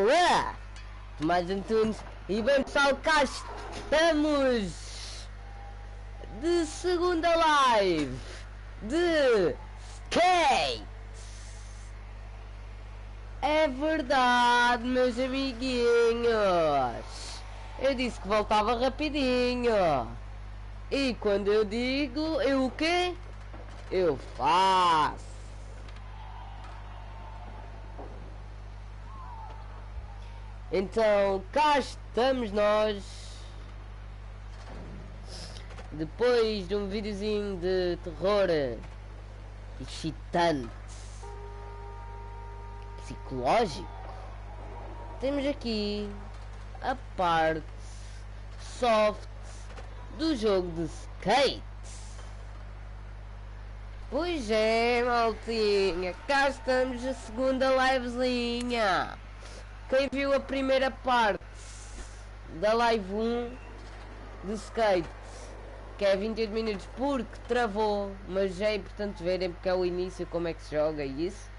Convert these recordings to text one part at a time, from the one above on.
Olá, Tomás Antunes, e bem pessoal, cá estamos de segunda live de Skate. É verdade, meus amiguinhos, eu disse que voltava rapidinho, e quando eu digo, eu o quê? Eu faço. Então, cá estamos nós, depois de um videozinho de terror excitante, psicológico. Temos aqui a parte soft do jogo de skate. Pois é, maltinha, cá estamos a segunda livezinha. Quem viu a primeira parte da live 1 de skate, que é 28 minutos porque travou, mas é importante verem porque é o início, como é que se joga e isso.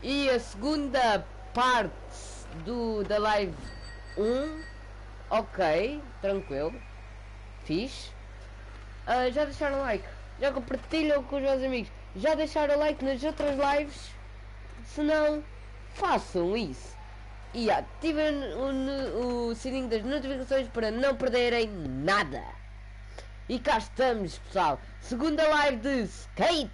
E a segunda parte da live 1, ok, tranquilo, fixe. Já deixaram like, já compartilham com os meus amigos, já deixaram like nas outras lives? Se não, façam isso e ativem o sininho das notificações para não perderem nada. E cá estamos, pessoal, segunda live de skate.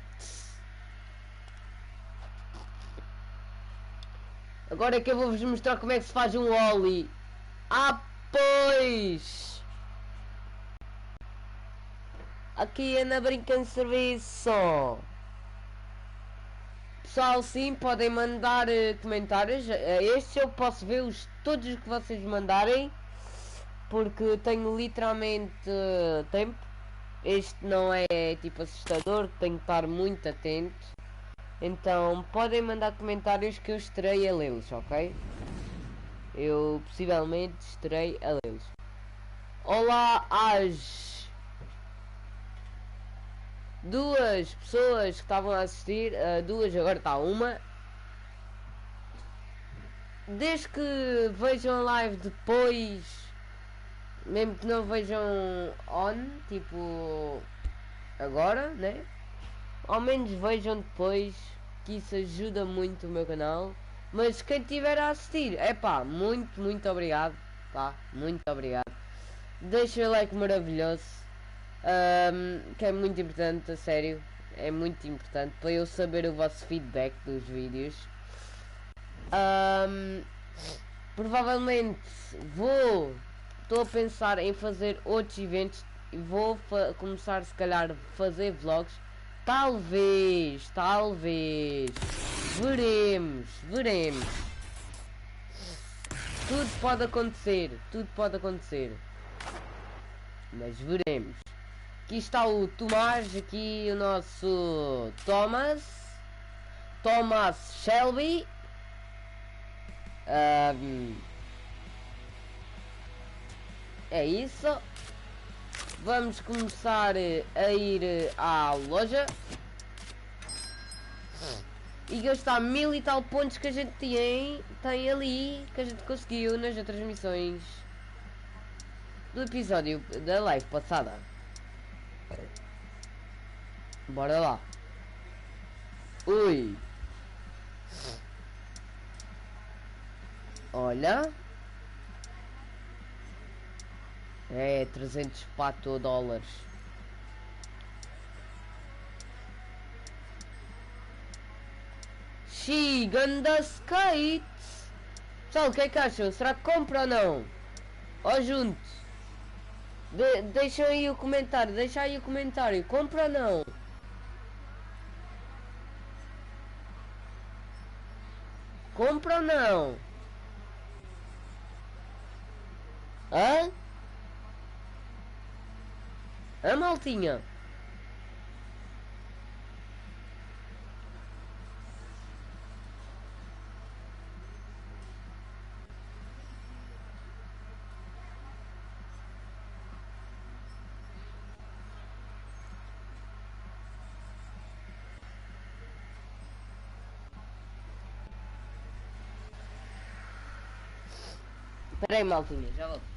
Agora é que eu vou-vos mostrar como é que se faz um ollie. Ah, pois! Aqui é na Brinca de Serviço. Pessoal, sim, podem mandar comentários. Estes eu posso ver todos os que vocês mandarem, porque tenho literalmente tempo. Este não é tipo assustador, tenho que estar muito atento. Então podem mandar comentários que eu estarei a lê-los, ok? Eu possivelmente estarei a lê-los. Olá às duas pessoas que estavam a assistir, duas, agora está uma. Desde que vejam a live depois, mesmo que não vejam on, tipo agora, né? Ao menos vejam depois, que isso ajuda muito o meu canal. Mas quem estiver a assistir, é pá, muito obrigado, tá? Muito obrigado. Deixem o like maravilhoso, que é muito importante, a sério. É muito importante para eu saber o vosso feedback dos vídeos. Provavelmente estou a pensar em fazer outros eventos e vou começar se calhar a fazer vlogs. Talvez, veremos. Tudo pode acontecer, mas veremos. Aqui está o Tomás, aqui o nosso Thomas Shelby. É isso. Vamos começar a ir à loja e gastar 1000 e tal pontos que a gente tem ali, que a gente conseguiu nas outras missões do episódio da live passada. Bora lá. Ui. Olha. É 304 dólares. Ganda skate. Pessoal, o que é que acham? Será que compra ou não? Ó, junto. Deixa aí o comentário. Compra ou não? Compra ou não? Hã? A maltinha. Espera aí, maltinha, já volto.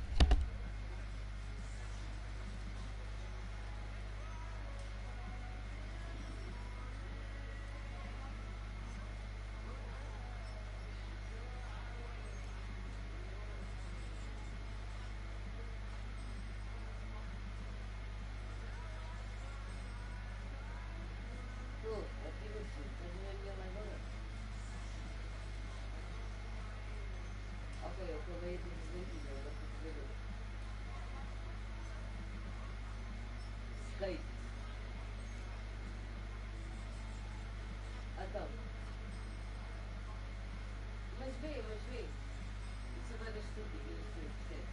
Skate. Então. Mas vê. Isso vai das estupidez que eu percebo.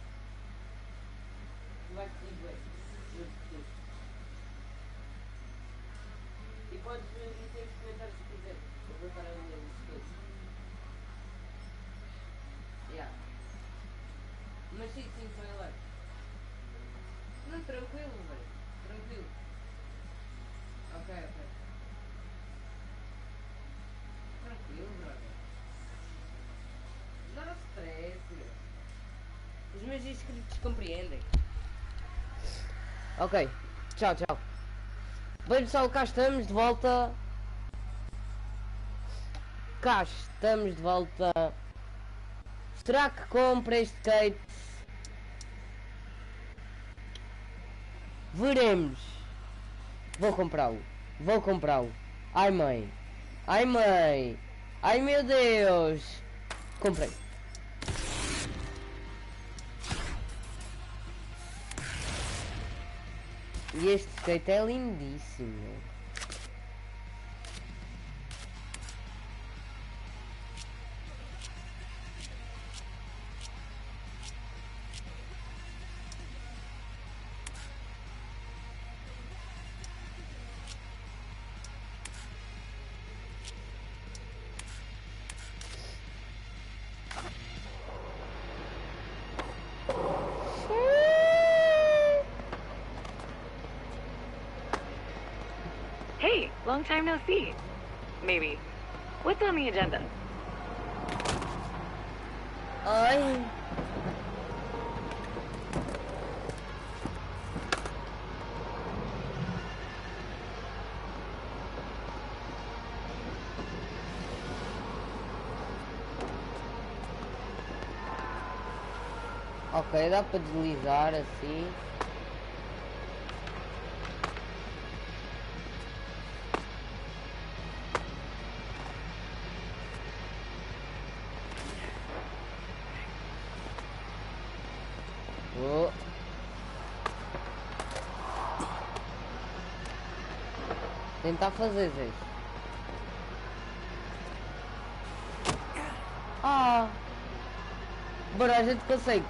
Tu vais te dizer, eu percebo. E podes meter os comentários se quiser. Eu vou parar a minha do skate. Yeah. Mas sim, foi lá. Não, tranquilo, velho. Tranquilo. Ok. Tranquilo, brother. Não stress, meu. Os meus inscritos compreendem. Ok. Tchau. Bem, pessoal, cá estamos de volta. Será que compra este skate? Veremos. Vou comprá-lo. Ai, mãe. Ai, meu Deus. Comprei. E este skate é lindíssimo. Hey, long time no see. Maybe. What's on the agenda? Ai. Ok, dá para deslizar assim. Oh. Tentar fazer isso. Bora, a gente consegue.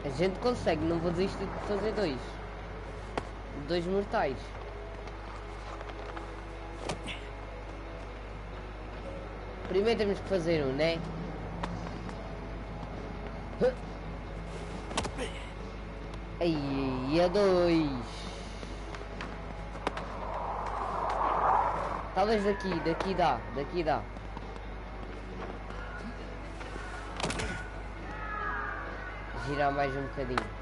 A gente consegue, não vou desistir de fazer dois mortais. Primeiro temos que fazer um, né? Aí, é dois. Talvez daqui dá. Girar mais um bocadinho.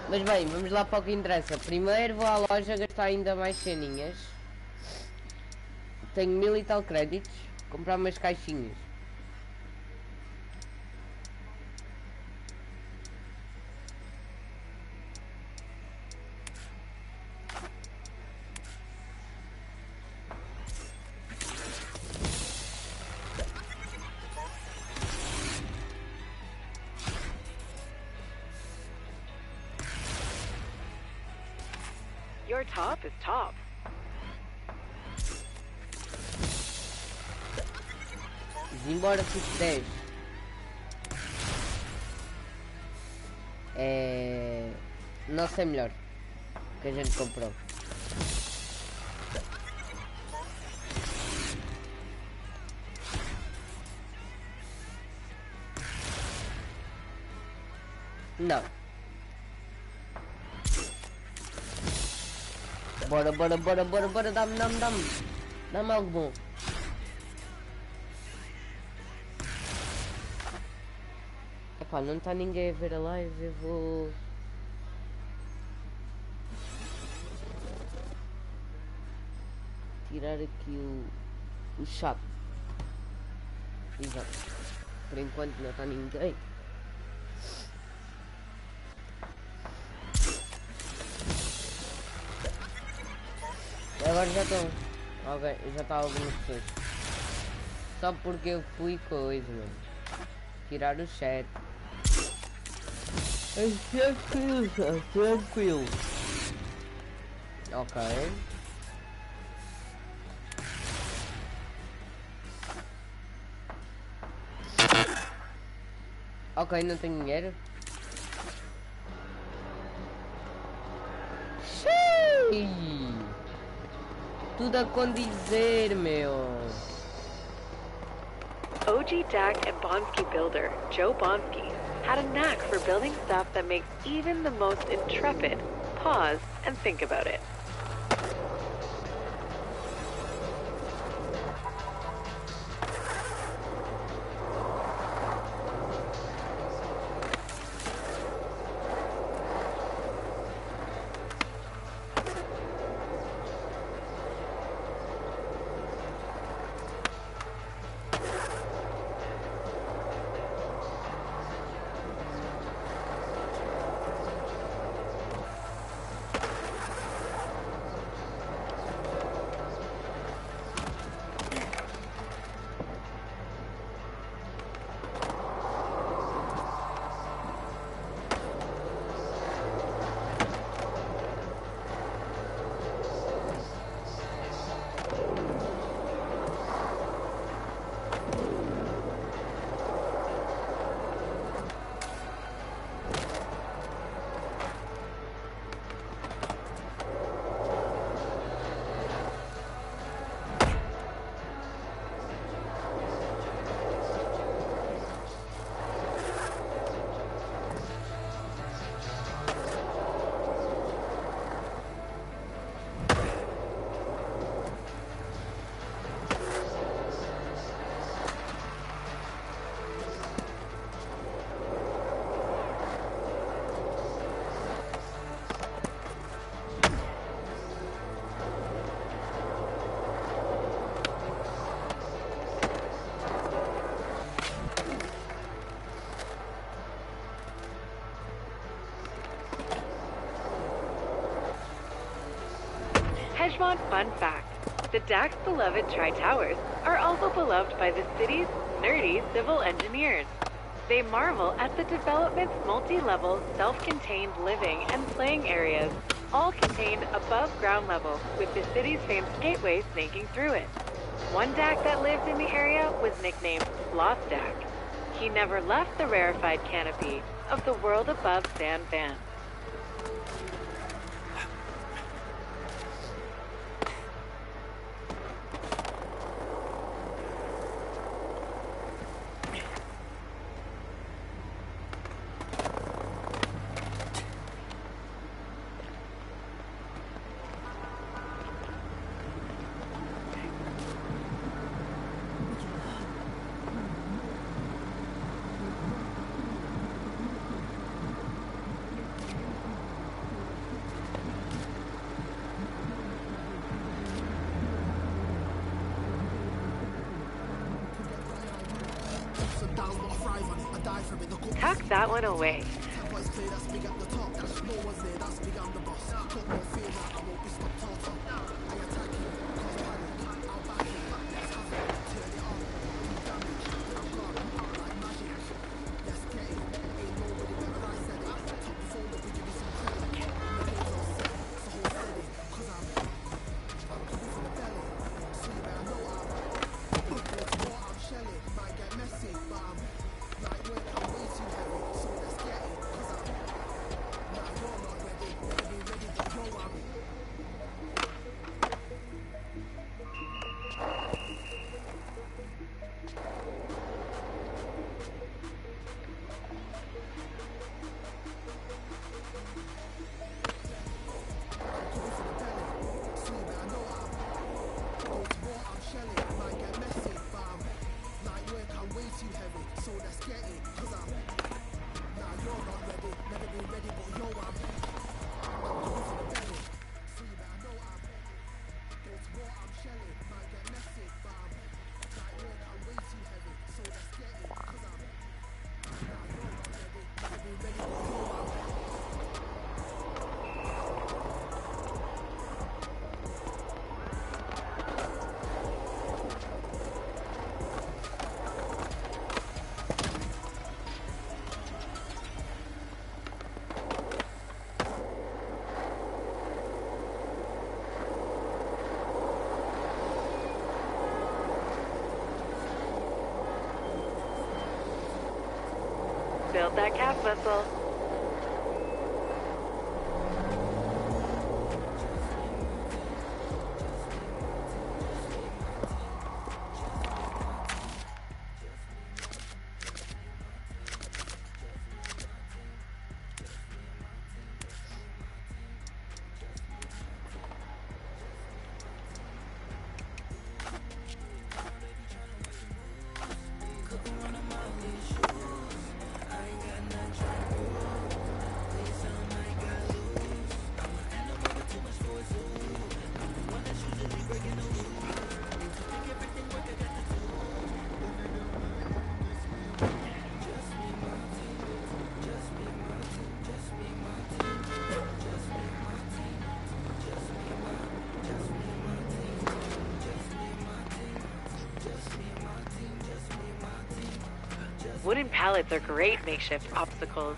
Mas bem, vamos lá para o que interessa. Primeiro vou à loja gastar ainda mais ceninhas. Tenho 1000 e tal créditos. Comprar umas caixinhas. your top is top. Embora tipo 10. Não sei melhor que a gente comprou. Não. Bora, dá-me. Dá-me algo bom. Epá, não está ninguém a ver a live, eu vou... tirar aqui o chat. Exato. Por enquanto não está ninguém. Agora já estão. Ok, já está algumas pessoas. Só porque eu fui coisa, mano. Tirar o chat. É tranquilo. Ok. Ok, não tenho dinheiro. Xiii. Tudo a condizer, meu. OG DAC and Bonsky builder, Joe Bonsky, had a knack for building stuff that makes even the most intrepid pause and think about it. Hedgemont fun fact, the DAC's beloved Tri-Towers are also beloved by the city's nerdy civil engineers. They marvel at the development's multi-level, self-contained living and playing areas, all contained above ground level, with the city's famed skateway snaking through it. One DAC that lived in the area was nicknamed Lost DAC. He never left the rarefied canopy of the world above San Van. Tuck that one away. that calf muscle. Wooden pallets are great makeshift obstacles.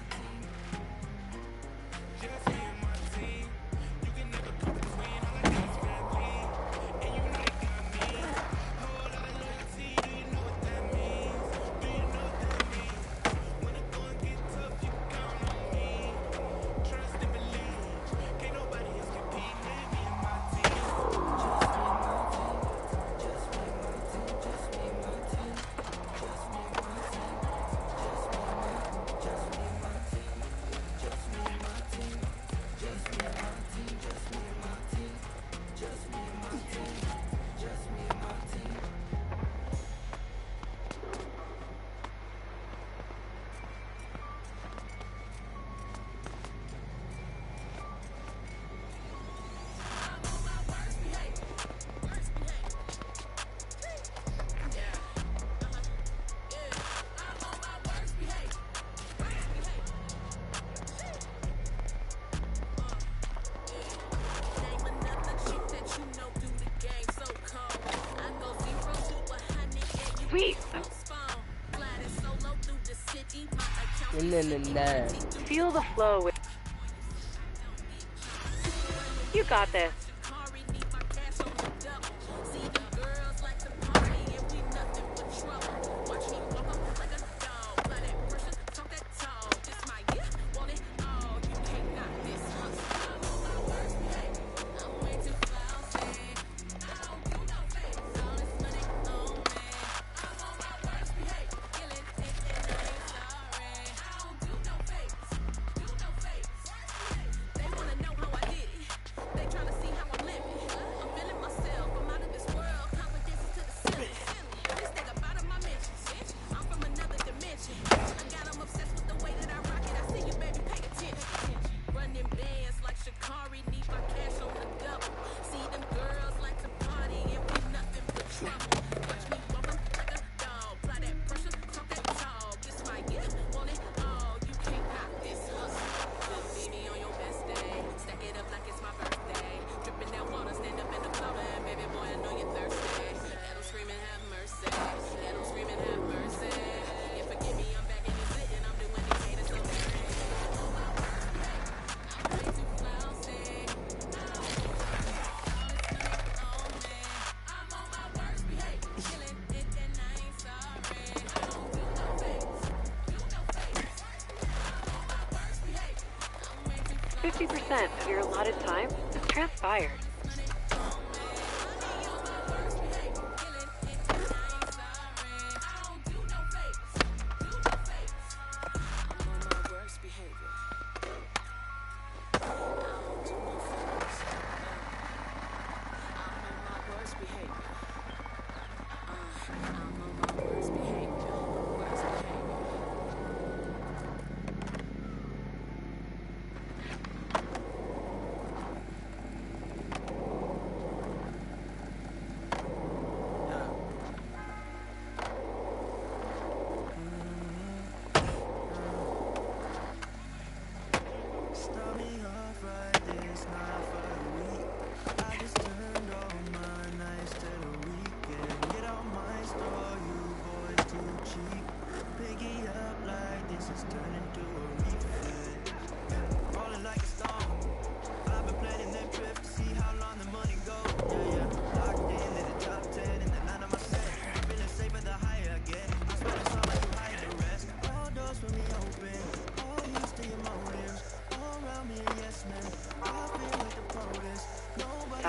Sweet. Feel the flow with. You got this. % of your allotted time is transpired.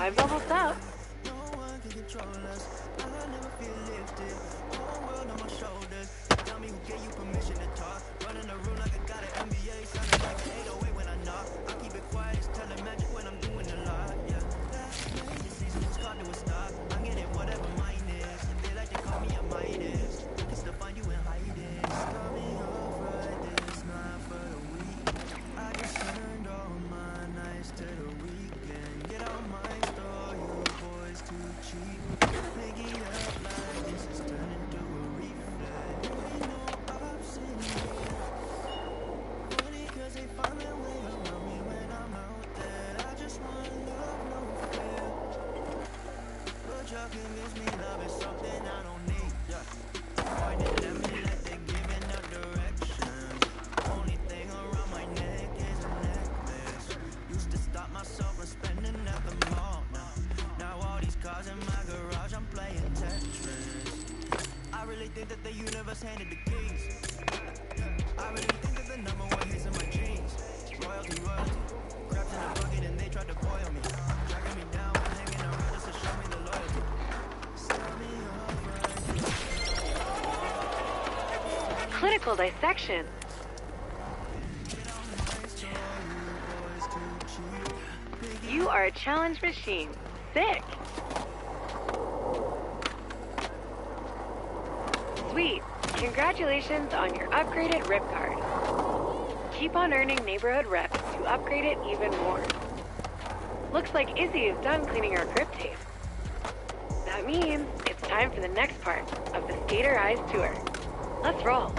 5 levels up. Clinical dissection. You are a challenge machine. Sick. Sweet. Congratulations on your upgraded rip card. Keep on earning neighborhood reps to upgrade it even more. Looks like Izzy is done cleaning our grip tape. That means it's time for the next part of the Skater Eyes tour. Let's roll.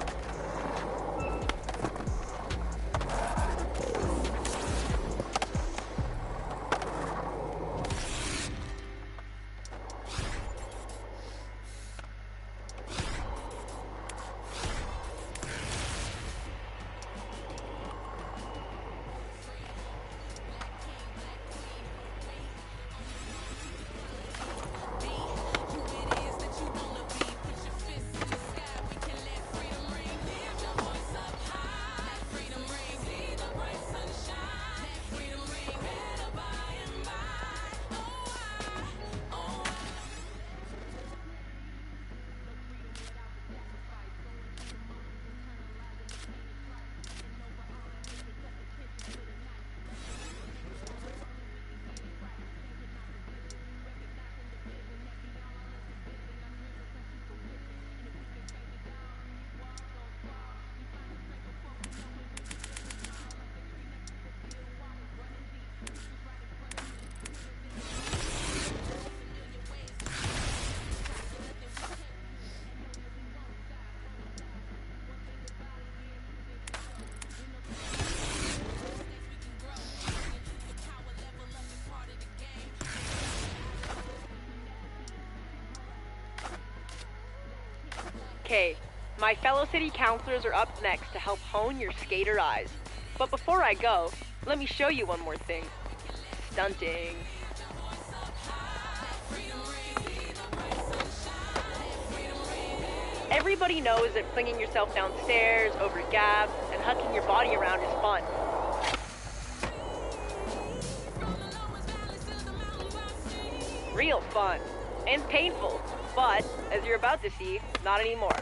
Okay, my fellow city councilors are up next to help hone your skater eyes. But before I go, let me show you one more thing. Stunting. Everybody knows that flinging yourself downstairs, over gaps, and hucking your body around is fun. Real fun. And painful. But, as you're about to see, not anymore.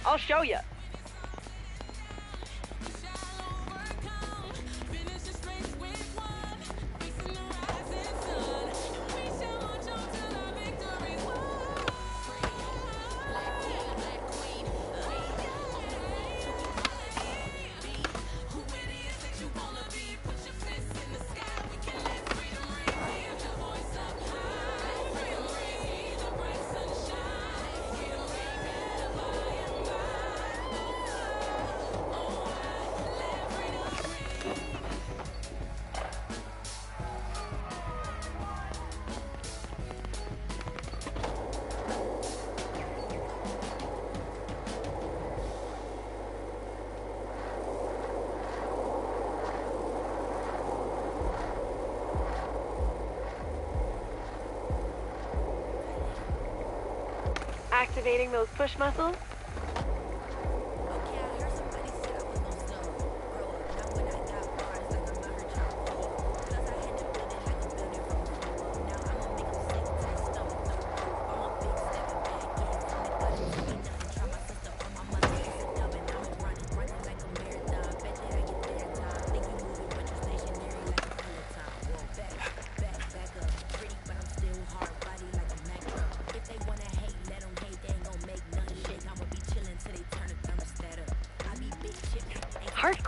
I'll show you. Activating those push muscles.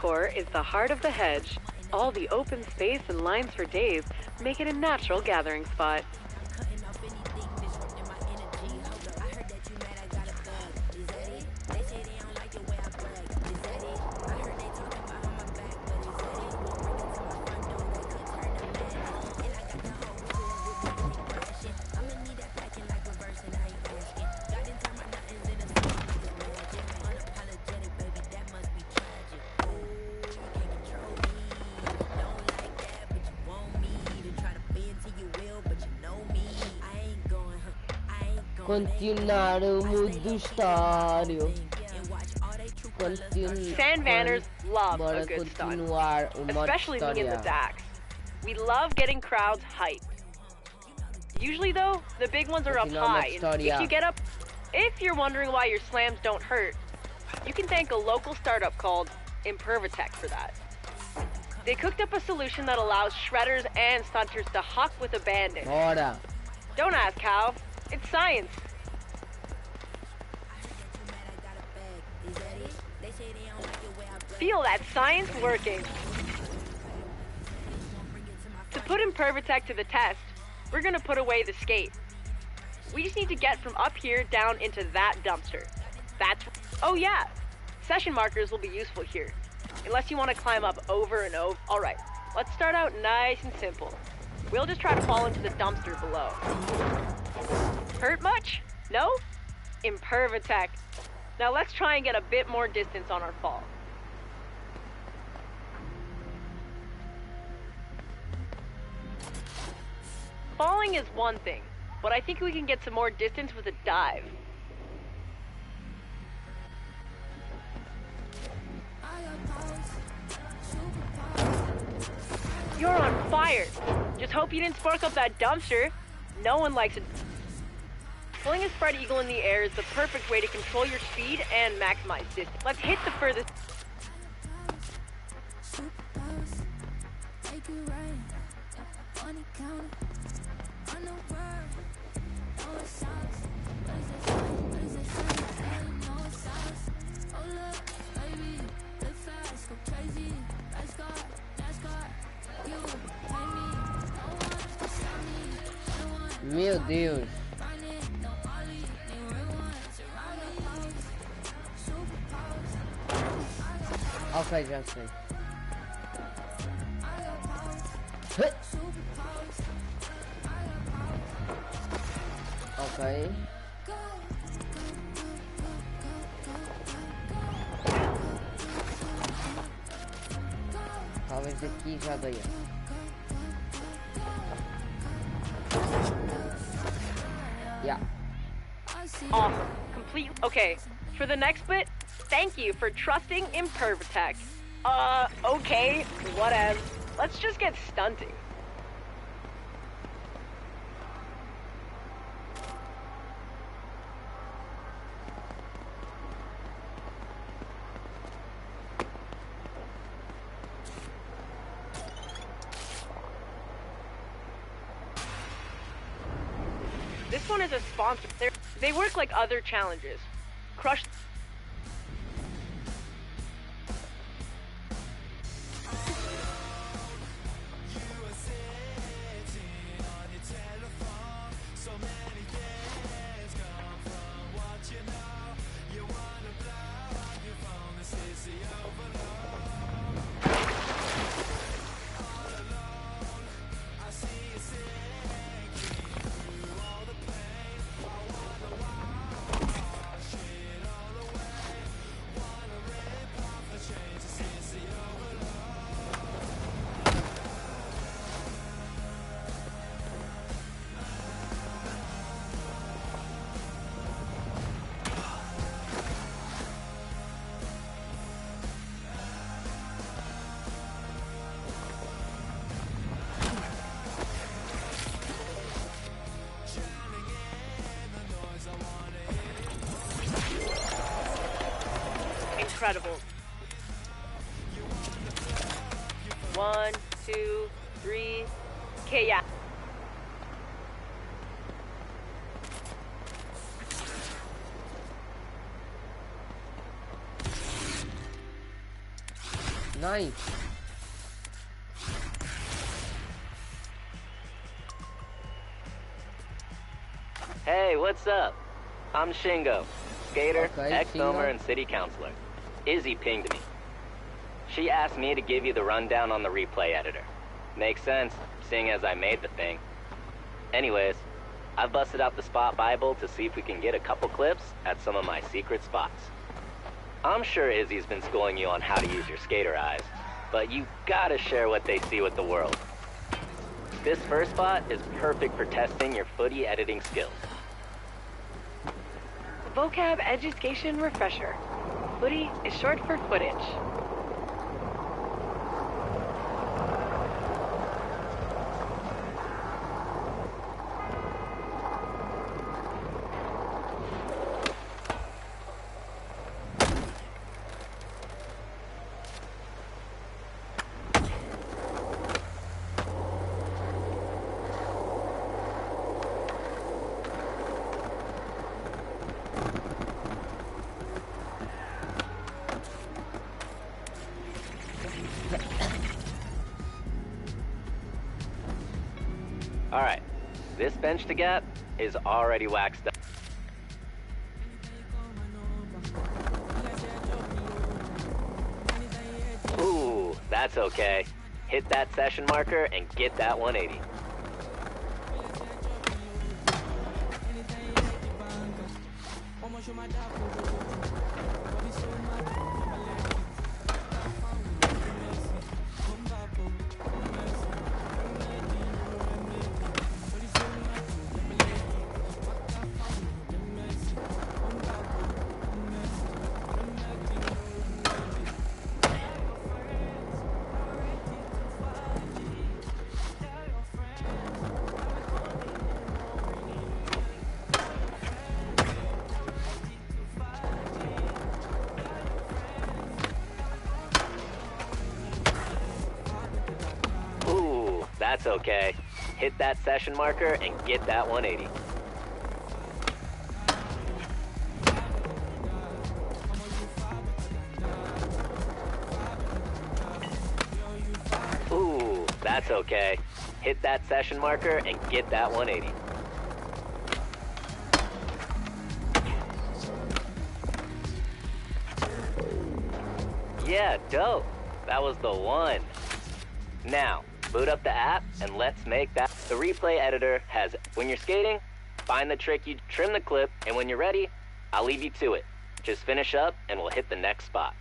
core is the heart of the hedge. All the open space and lines for days make it a natural gathering spot. Continuar o modo história. Sandvanners love Bora a good stunt, continuar o modo especially me in the história. DAX. We love getting crowds hyped. Usually though, the big ones are up Continuar o high, modo and história. if you're wondering why your slams don't hurt, you can thank a local startup called Impervatech for that. They cooked up a solution that allows shredders and stunters to huck with abandon. Bora. Don't ask how, it's science. Feel that science working. To put Impervatech to the test, we're gonna put away the skate. We just need to get from up here down into that dumpster. Oh yeah, session markers will be useful here. Unless you want to climb up over and over. Alright, let's start out nice and simple. We'll just try to fall into the dumpster below. Hurt much? No? Impervatech. Now let's try and get a bit more distance on our fall. Falling is one thing, but I think we can get some more distance with a dive. You're on fire! Just hope you didn't spark up that dumpster. No one likes it. Pulling a spread eagle in the air is the perfect way to control your speed and maximize distance. Let's hit the furthest. Meu Deus. Ok, já sei. Ok. Talvez daqui já dei. Yeah. Awesome. Complete. Okay. For the next bit, thank you for trusting Impervatech. Okay. Whatever. Let's just get stunting. This one is a sponsor. They work like other challenges. Crush. Incredible. 1, 2, 3. Okay, yeah. Nice. Hey, what's up? I'm Shingo, skater, Okay, ex-filmer, Shingo. and city councilor. Izzy pinged me. She asked me to give you the rundown on the replay editor. Makes sense, seeing as I made the thing. Anyways, I've busted out the spot Bible to see if we can get a couple clips at some of my secret spots. I'm sure Izzy's been schooling you on how to use your skater eyes, but you gotta share what they see with the world. This first spot is perfect for testing your footy editing skills. Vocab Education Refresher. Footy is short for footage. Alright, this bench to gap is already waxed up. Ooh, that's okay. Hit that session marker and get that 180. Ooh, that's okay. Hit that session marker and get that 180. Ooh, that's okay. Hit that session marker and get that 180. Yeah, dope. That was the one. Now, boot up the app and let's make that. The replay editor has, when you're skating, find the trick, you trim the clip, and when you're ready, I'll leave you to it. Just finish up and we'll hit the next spot.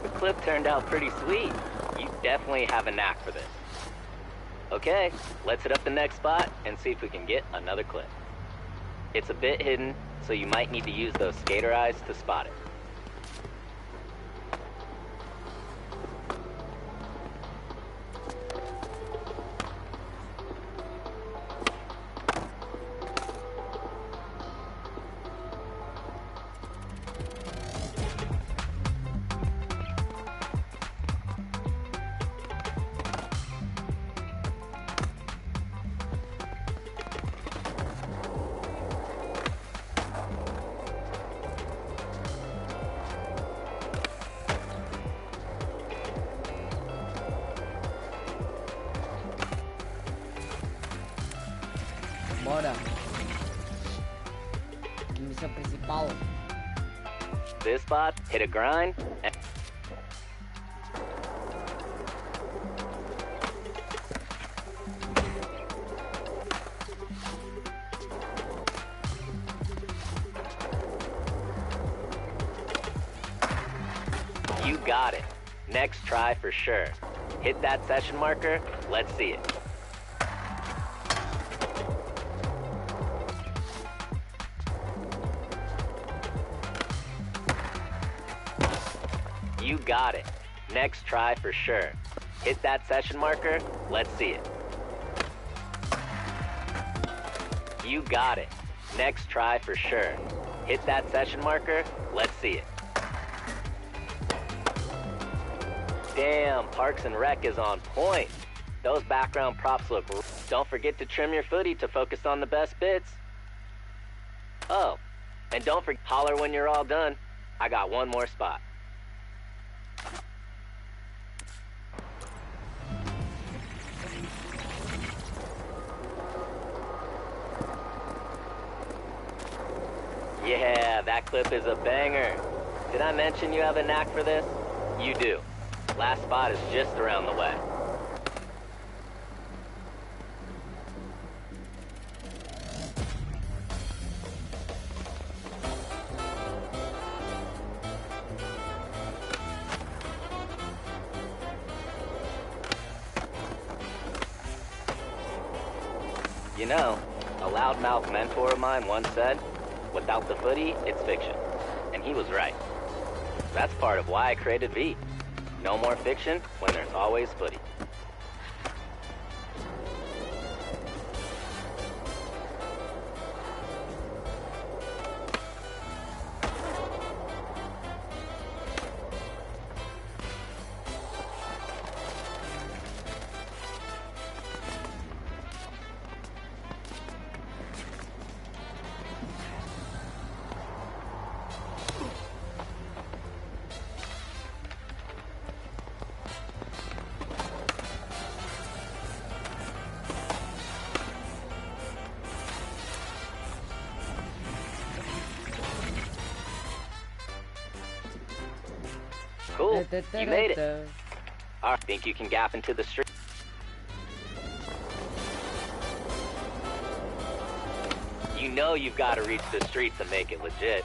The clip turned out pretty sweet. You definitely have a knack for this. Okay, let's hit up the next spot and see if we can get another clip. It's a bit hidden, so you might need to use those skater eyes to spot it. Bora. Missão principal. This spot, hit a grind, and you got it. Next try for sure. Hit that session marker, let's see it. You got it. Next try for sure. Hit that session marker, let's see it. You got it. Next try for sure. Hit that session marker, let's see it. Damn, Parks and Rec is on point. Those background props look... Don't forget to trim your footy to focus on the best bits. Oh, and don't forget, holler when you're all done. I got one more spot. Yeah, that clip is a banger. Did I mention you have a knack for this? You do. Last spot is just around the way. You know, a loudmouth mentor of mine once said, without the footy, it's fiction. And he was right. That's part of why I created V. No more fiction when there's always footy. Cool, you made it. Alright, think you can gap into the street? You know you've got to reach the streets and make it legit.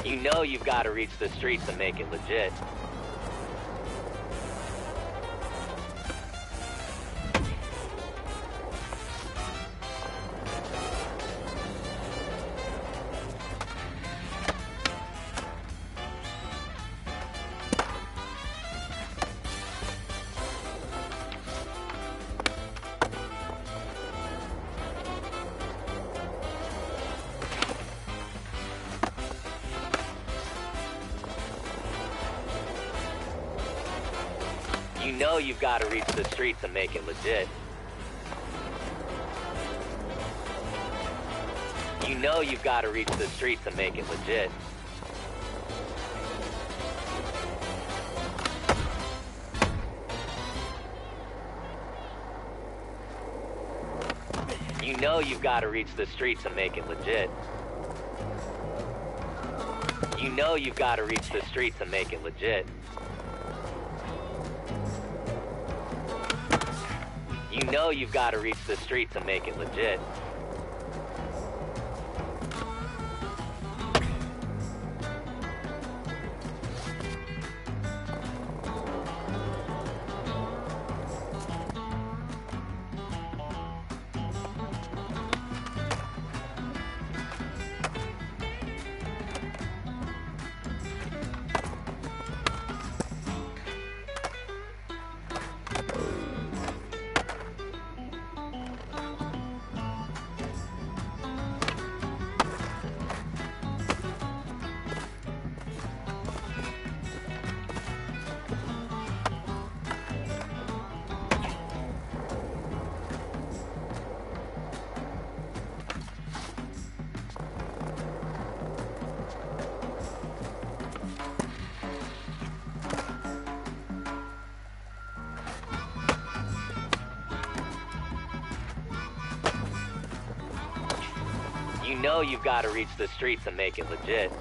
You know you've got to reach the streets and make it legit. You know you've got to reach the streets and make it legit. You know you've got to reach the streets and make it legit. You know you've got to reach the streets and make it legit. You know you've got to reach the streets and make it legit. You know you've got to reach the streets and make it legit. You know you've got to reach the streets and make it legit.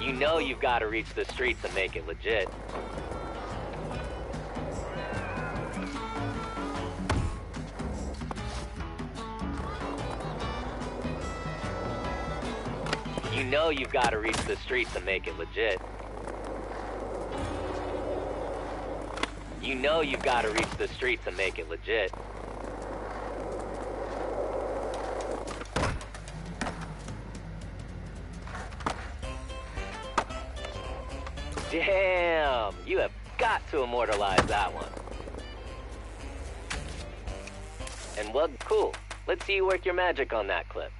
You know you've got to reach the streets and make it legit. You know you've got to reach the streets and make it legit. You know you've got to reach the streets and make it legit. Damn, you have got to immortalize that one. And well, cool. Let's see you work your magic on that clip.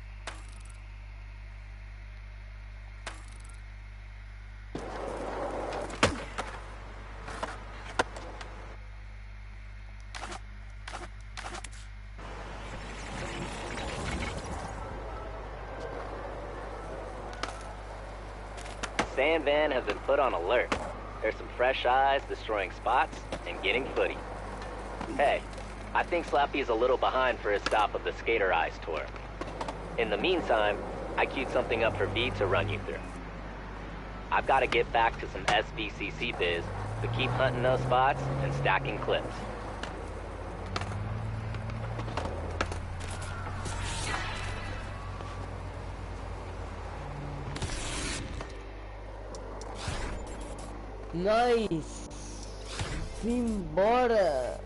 Sand van has been put on alert. There's some fresh eyes destroying spots and getting footy. Hey, I think Slappy's a little behind for his stop of the Skater Eyes tour. In the meantime, I queued something up for V to run you through. I've got to get back to some SBCC biz, so keep hunting those spots and stacking clips. Nice! Simbora!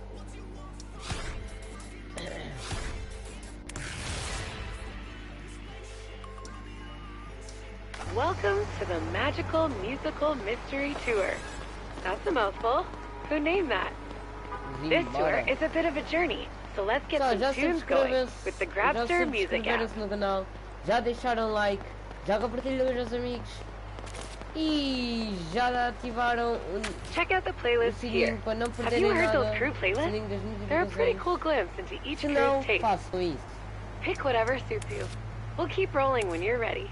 Welcome to the Magical Musical Mystery Tour. That's a mouthful. Who named that? This tour is a bit of a journey, so let's get some tunes going with the Grabster Music app. No canal, já deixaram like, já compartilham com os seus amigos e já ativaram Check out the playlist here. Para não Have you heard nada, those crew playlists? They're a pretty cool glimpse into each crew's taste. Façam isso. Pick whatever suits you. We'll keep rolling when you're ready.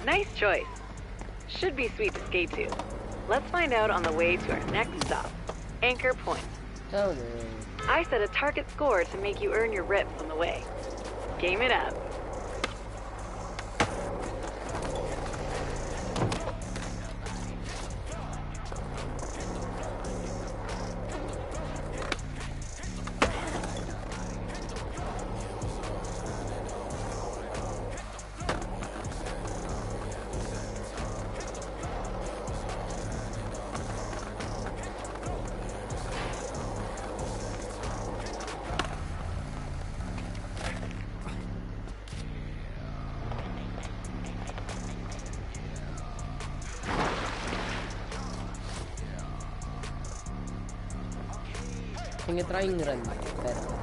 Nice choice. Should be sweet to skate to. Let's find out on the way to our next stop, Anchor Point. Oh, no. I set a target score to make you earn your rips on the way. Game it up. Tem que entrar em grande. Espera.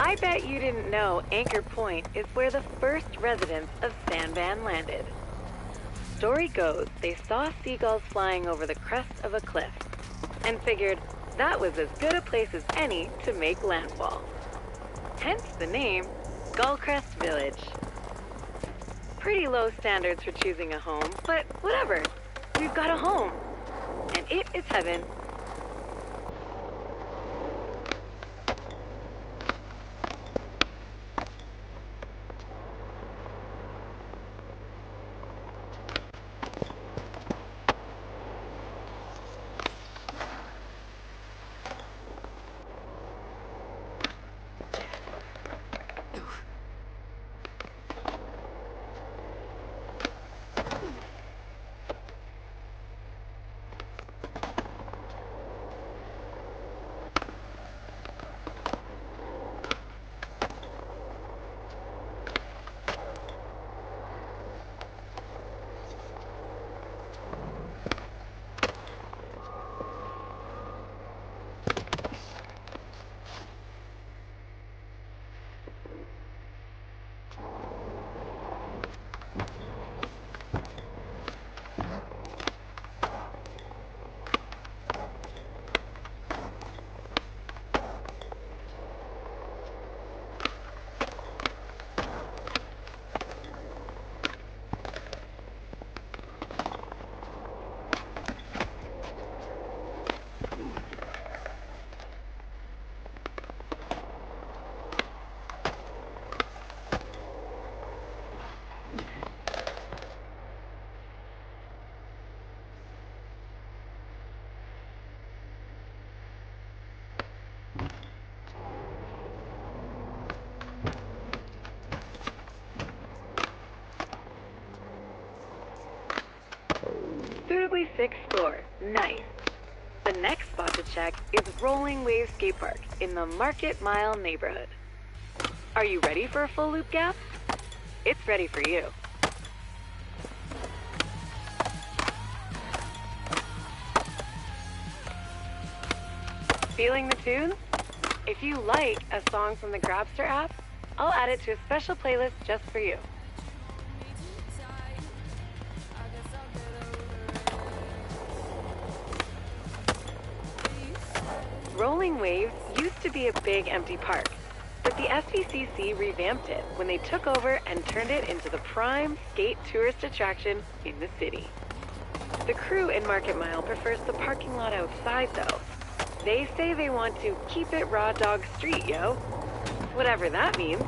I bet you didn't know Anchor Point is where the first residents of Sandman landed. Story goes they saw seagulls flying over the crest of a cliff and figured that was as good a place as any to make landfall. Hence the name Gullcrest Village. Pretty low standards for choosing a home, but whatever. We've got a home, and it is heaven. Suitably fixed floor. Nice. The next spot to check is Rolling Wave Skate Park in the Market Mile neighborhood. Are you ready for a full loop gap? It's ready for you. Feeling the tunes? If you like a song from the Grabster app, I'll add it to a special playlist just for you. Rolling Waves used to be a big empty park, but the SVCC revamped it when they took over and turned it into the prime skate tourist attraction in the city. The crew in Market Mile prefers the parking lot outside though. They say they want to keep it raw dog street, yo. Whatever that means.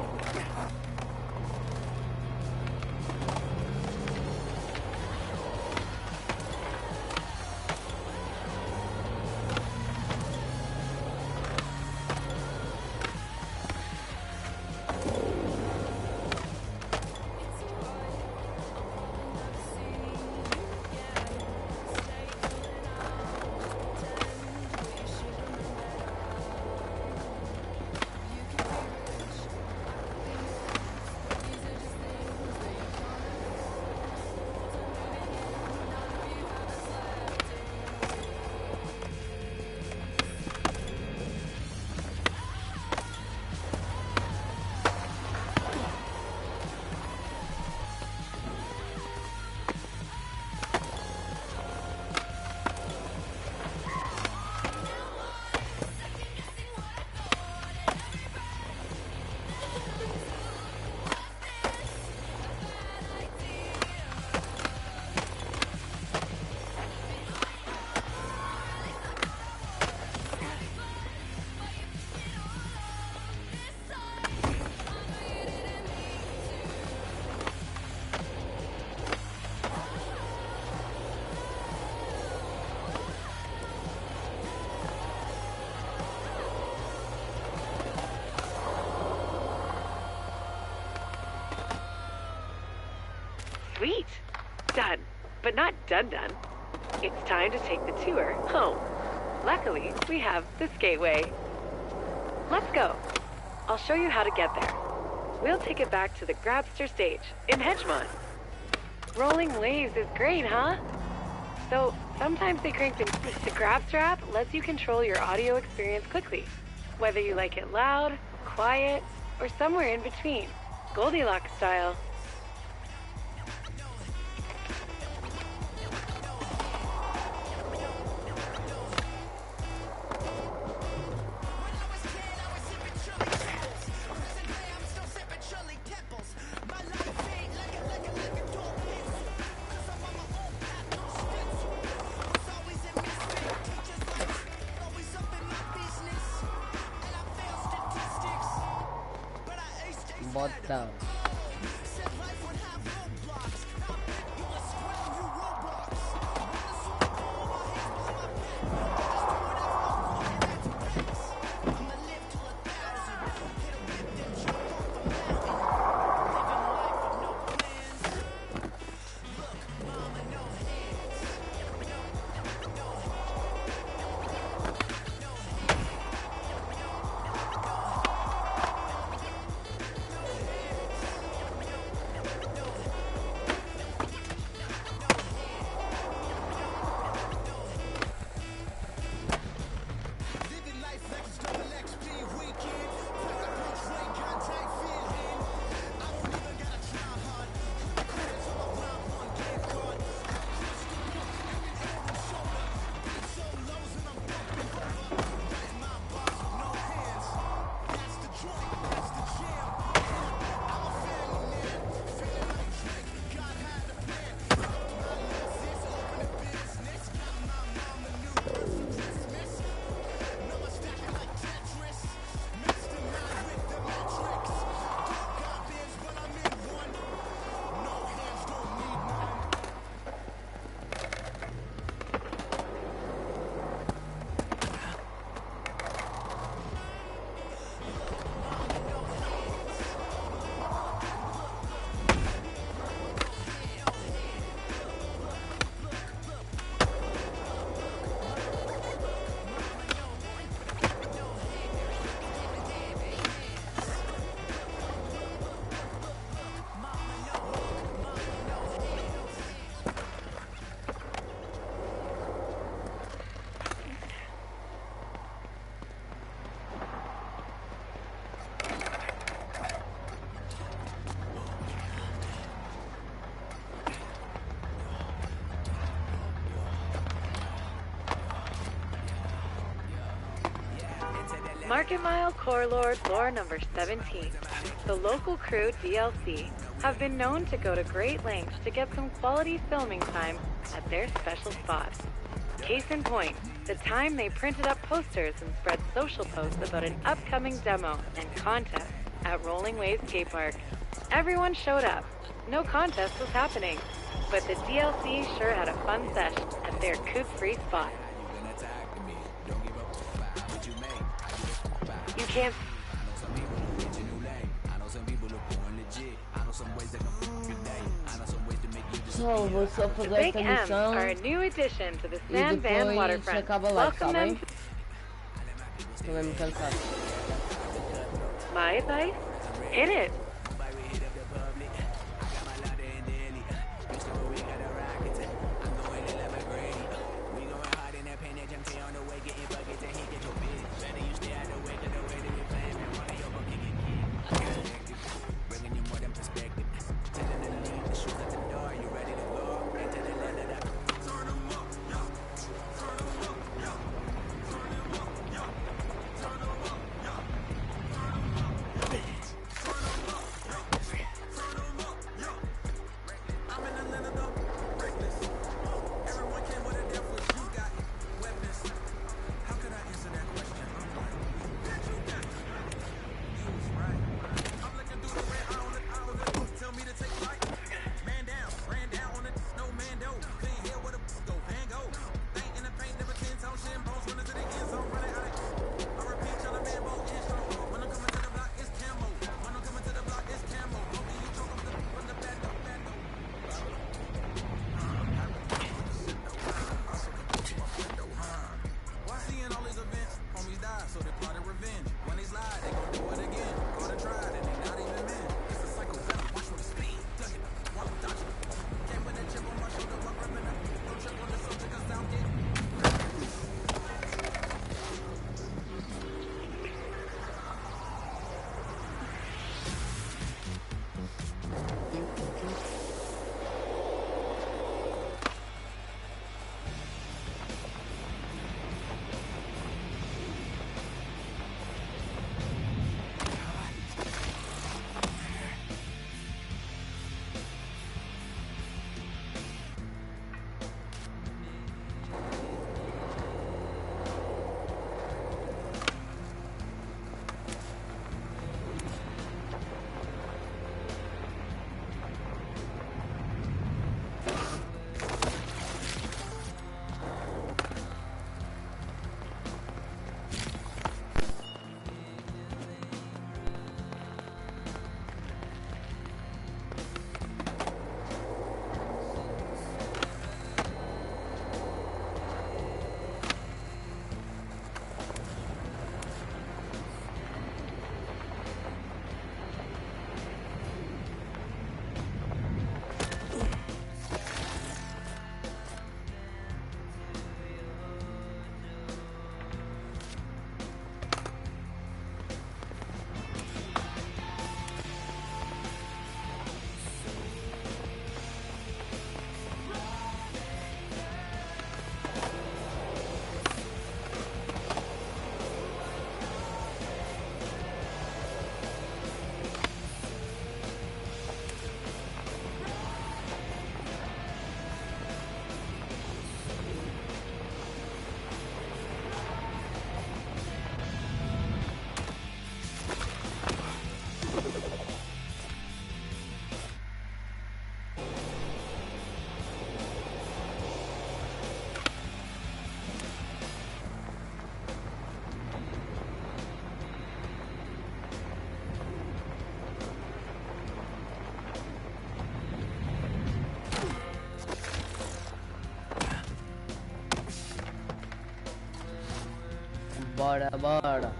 Sweet. Done. But not done. It's time to take the tour home. Luckily, we have the Skateway. Let's go. I'll show you how to get there. We'll take it back to the Grabster stage in Hedgemont. Rolling Waves is great, huh? So sometimes they crank the Grabster app lets you control your audio experience quickly, whether you like it loud, quiet, or somewhere in between. Goldilocks style. Botão. Market Mile Core Lord Lore number 17. The local crew DLC have been known to go to great lengths to get some quality filming time at their special spots. Case in point, the time they printed up posters and spread social posts about an upcoming demo and contest at Rolling Waves Skate Park. Everyone showed up. No contest was happening, but the DLC sure had a fun sesh at their coop-free spot. You can't... Só vou só The fazer Big esta M's missão are a new addition to the e Sandvan depois waterfront. acaba lá, tá Welcome bem? them. Estou mesmo cansado. My advice? Hit it. Bora, bora.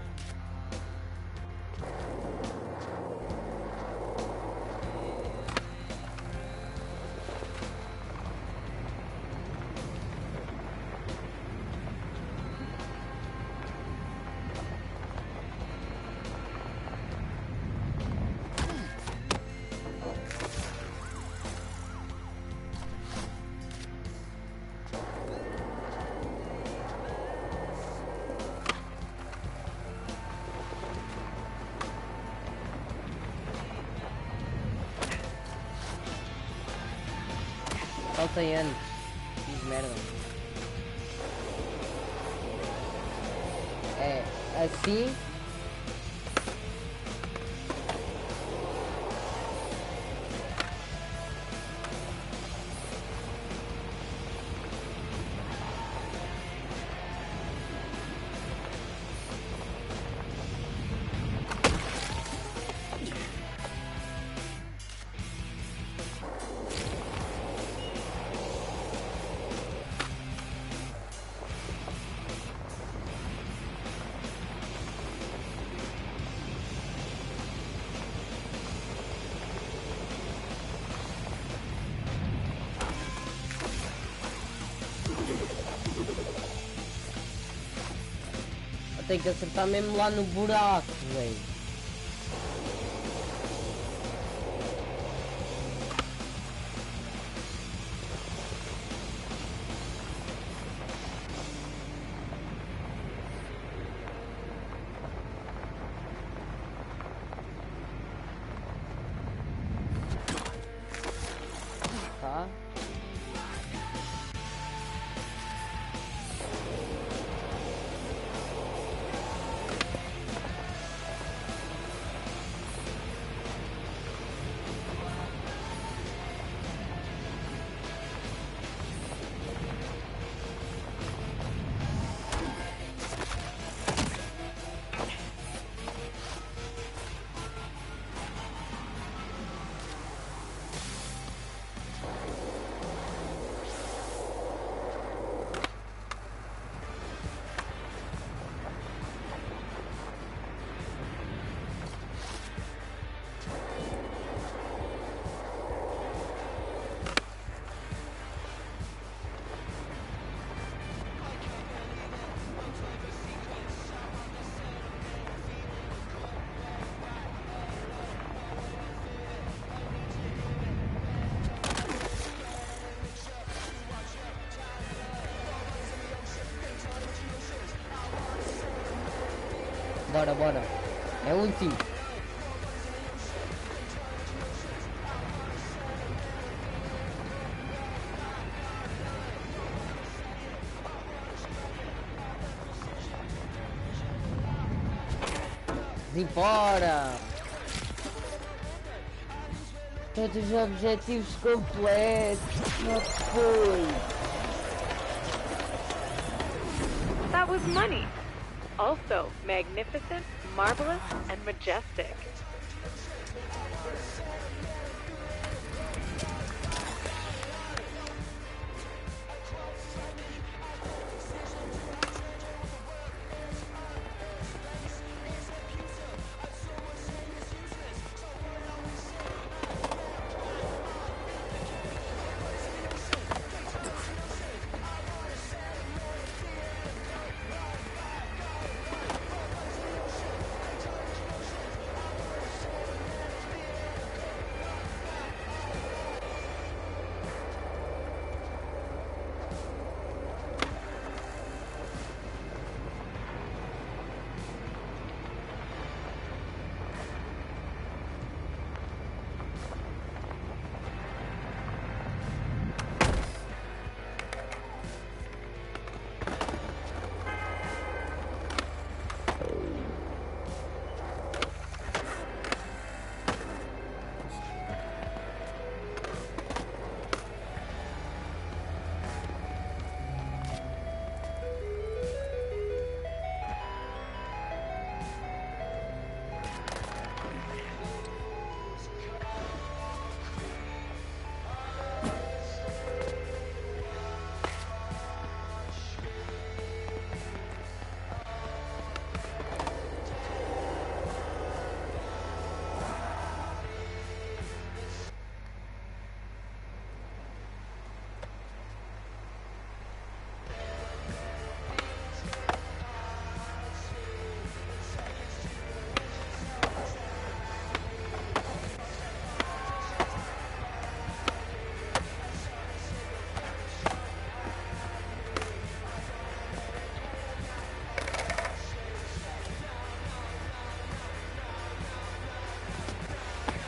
Faltem anos. Fiz merda. É assim. Tem que acertar mesmo lá no buraco, velho. Tá. Bora, bora. É o último. Embora. Todos os objetivos completos. Não foi. That was money. Also magnificent, marvelous, and majestic.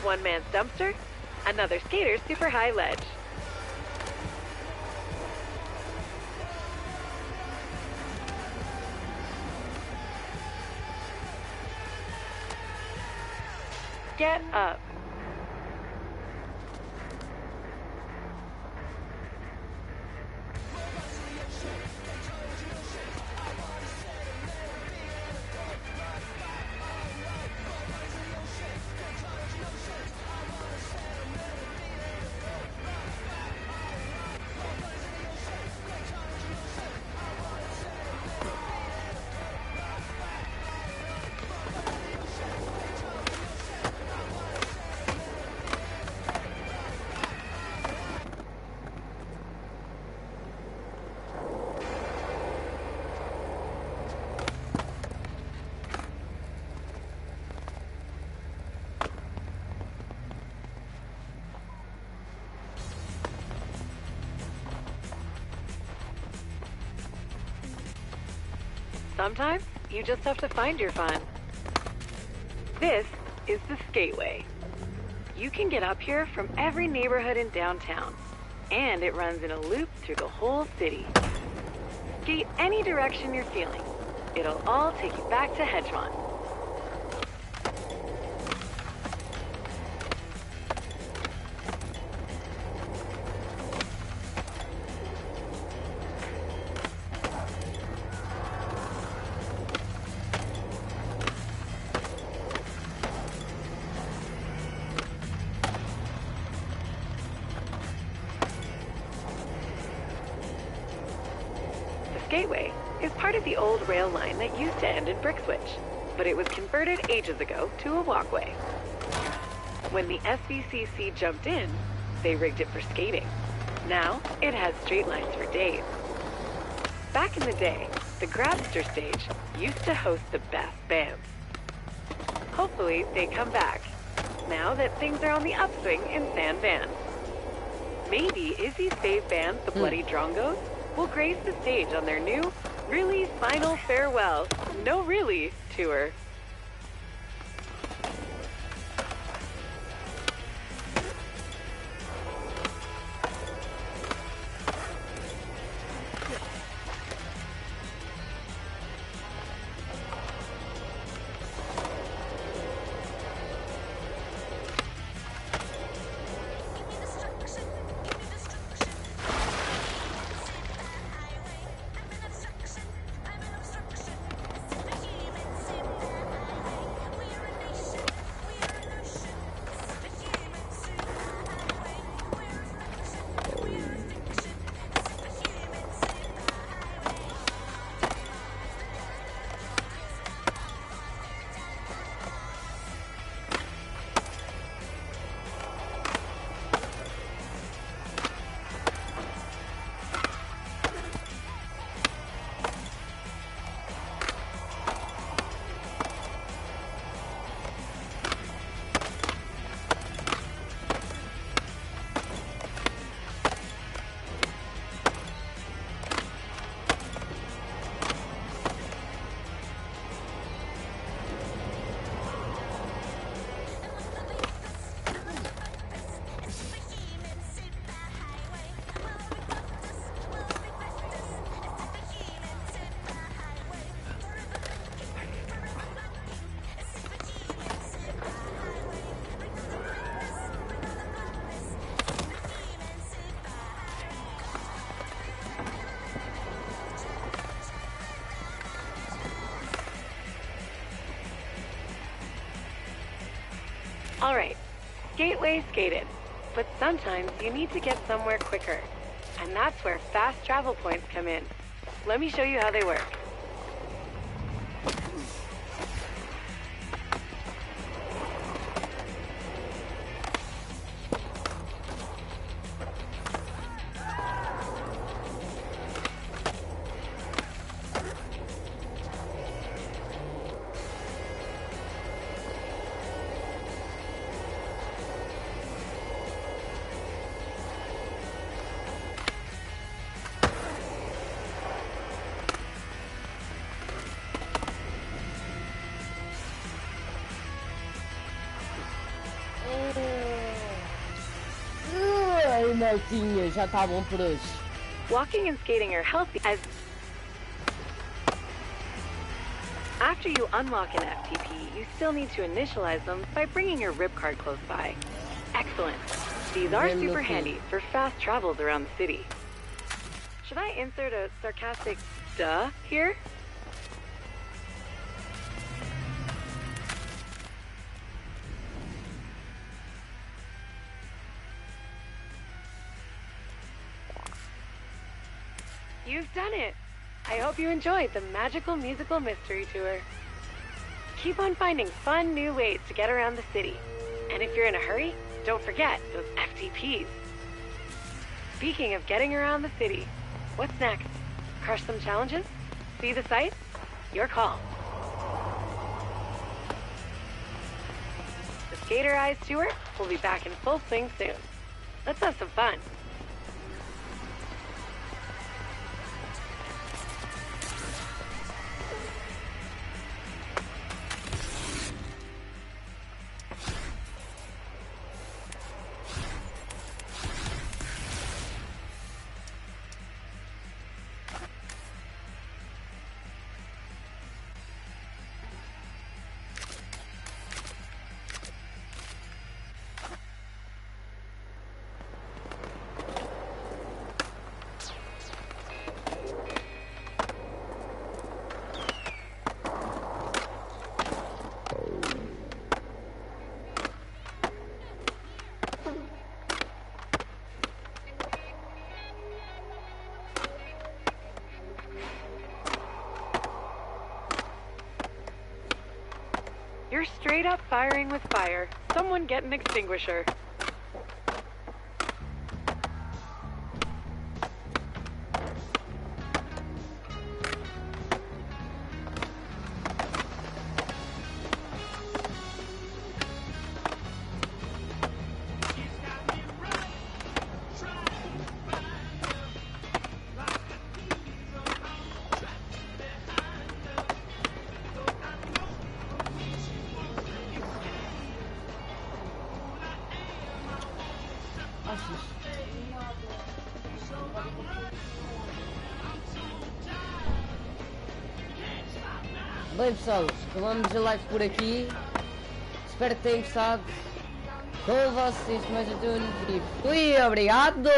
One man's dumpster, another skater's super high ledge. Get up. Sometimes you just have to find your fun. This is the Skateway. You can get up here from every neighborhood in downtown, and it runs in a loop through the whole city. Skate any direction you're feeling. It'll all take you back to Hedgemont. Gateway is part of the old rail line that used to end in Brixwich, but it was converted ages ago to a walkway. When the SVCC jumped in, they rigged it for skating. Now, it has straight lines for days. Back in the day, the Grabster stage used to host the best bands. Hopefully, they come back, now that things are on the upswing in San Van. Maybe Izzy's fave band, the Bloody Drongos, will grace the stage on their new, really final farewell, no really, tour. Alright, Gateway skated, but sometimes you need to get somewhere quicker, and that's where fast travel points come in. Let me show you how they work. Ai, maltinha, já tá bom por hoje. Walking and skating are healthy as... After you unlock an FTP, you still need to initialize them by bringing your rip card close by. Excellent. These are super handy for fast travels around the city. Should I insert a sarcastic duh here? You've done it! I hope you enjoyed the magical musical mystery tour. Keep on finding fun new ways to get around the city. And if you're in a hurry, don't forget those FTPs. Speaking of getting around the city, what's next? Crush some challenges? See the sights? Your call. The Skater Eyes tour will be back in full swing soon. Let's have some fun. You're straight up firing with fire. Someone get an extinguisher. Bem pessoal, acabamos a live por aqui. Espero que tenham gostado. Com vocês, mais um e fui, obrigado!